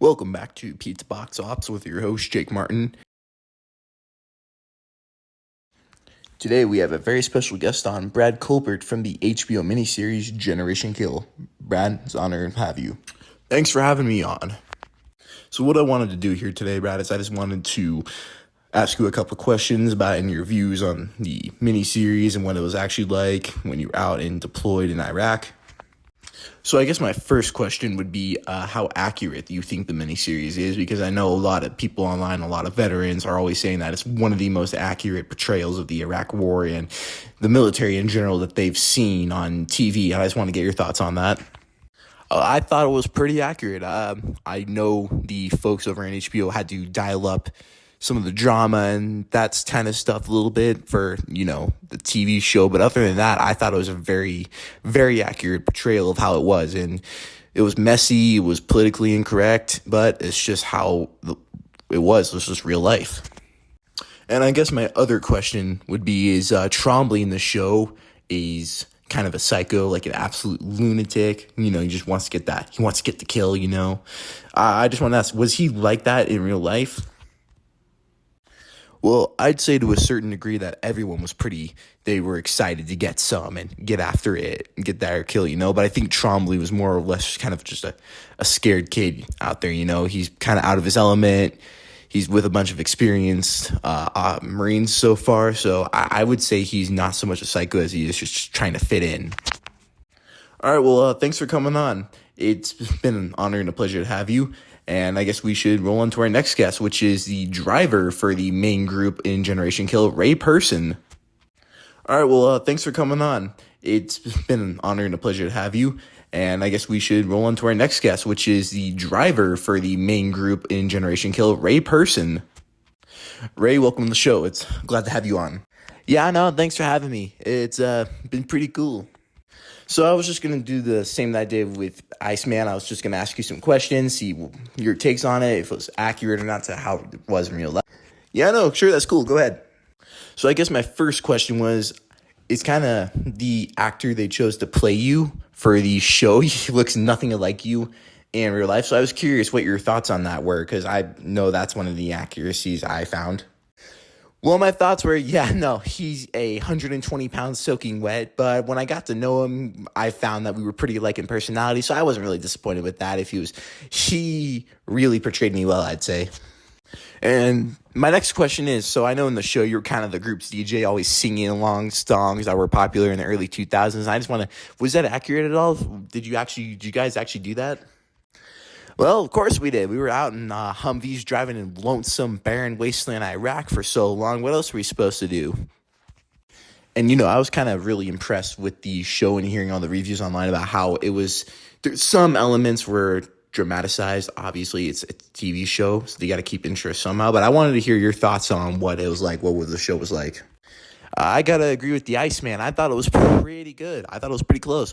Welcome back to Pete's Box Ops with your host, Jake Martin. Today we have a very special guest on, Brad Colbert from the HBO miniseries Generation Kill. Brad, it's an honor to have you. Thanks for having me on. So what I wanted to do here today, Brad, is I just wanted to ask you a couple questions about your views on the miniseries and what it was actually like when you were out and deployed in Iraq. So I guess my first question would be how accurate do you think the miniseries is? Because I know a lot of people online, a lot of veterans are always saying that it's one of the most accurate portrayals of the Iraq War and the military in general that they've seen on TV. I just want to get your thoughts on that. I thought it was pretty accurate. I know the folks over in HBO had to dial up some of the drama and that's kind of stuff a little bit for, the TV show. But other than that, I thought it was a very, very accurate portrayal of how it was. And it was messy, it was politically incorrect, but it's just how it was. It was just real life. And I guess my other question would be, is Trombley in the show is kind of a psycho, like an absolute lunatic. He just wants to get that. He wants to get the kill, I just want to ask, was he like that in real life? Well, I'd say to a certain degree that everyone was they were excited to get some and get after it and get that kill, But I think Trombley was more or less kind of just a scared kid out there, He's kind of out of his element. He's with a bunch of experienced Marines so far. So I would say he's not so much a psycho as he is just trying to fit in. All right, well, thanks for coming on. It's been an honor and a pleasure to have you. And I guess we should roll on to our next guest, which is the driver for the main group in Generation Kill, Ray Person. All right, well, thanks for coming on. It's been an honor and a pleasure to have you. And I guess we should roll on to our next guest, which is the driver for the main group in Generation Kill, Ray Person. Ray, welcome to the show. It's glad to have you on. Yeah, no, thanks for having me. It's been pretty cool. So I was just going to do the same that I did with Iceman. I was just going to ask you some questions, see your takes on it, if it was accurate or not to how it was in real life. Yeah, no, sure, that's cool. Go ahead. So I guess my first question was, it's kind of the actor they chose to play you for the show. He looks nothing like you in real life. So I was curious what your thoughts on that were, because I know that's one of the accuracies I found. Well, my thoughts were, he's 120 pounds soaking wet, but when I got to know him, I found that we were pretty alike in personality, so I wasn't really disappointed with that. He really portrayed me well, I'd say. And my next question is, so I know in the show you're kind of the group's DJ, always singing along songs that were popular in the early 2000s. I just want to, was that accurate at all? Did you guys actually do that? Well, of course we did. We were out in Humvees driving in lonesome, barren wasteland Iraq for so long. What else were we supposed to do? And, I was kind of really impressed with the show and hearing all the reviews online about how it was. Some elements were dramatized. Obviously, it's a TV show, so they got to keep interest somehow. But I wanted to hear your thoughts on what it was like, what the show was like. I got to agree with the Iceman. I thought it was pretty good. I thought it was pretty close.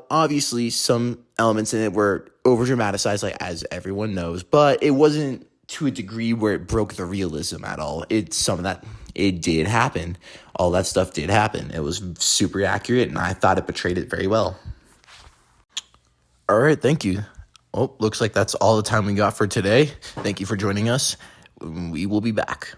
Obviously some elements in it were over dramatized, like as everyone knows, but it wasn't to a degree where it broke the realism at all. It's something that it did happen. All that stuff did happen. It was super accurate, and I thought it portrayed it very well. All right, thank you. Oh, looks like that's all the time we got for today. Thank you for joining us. We will be back.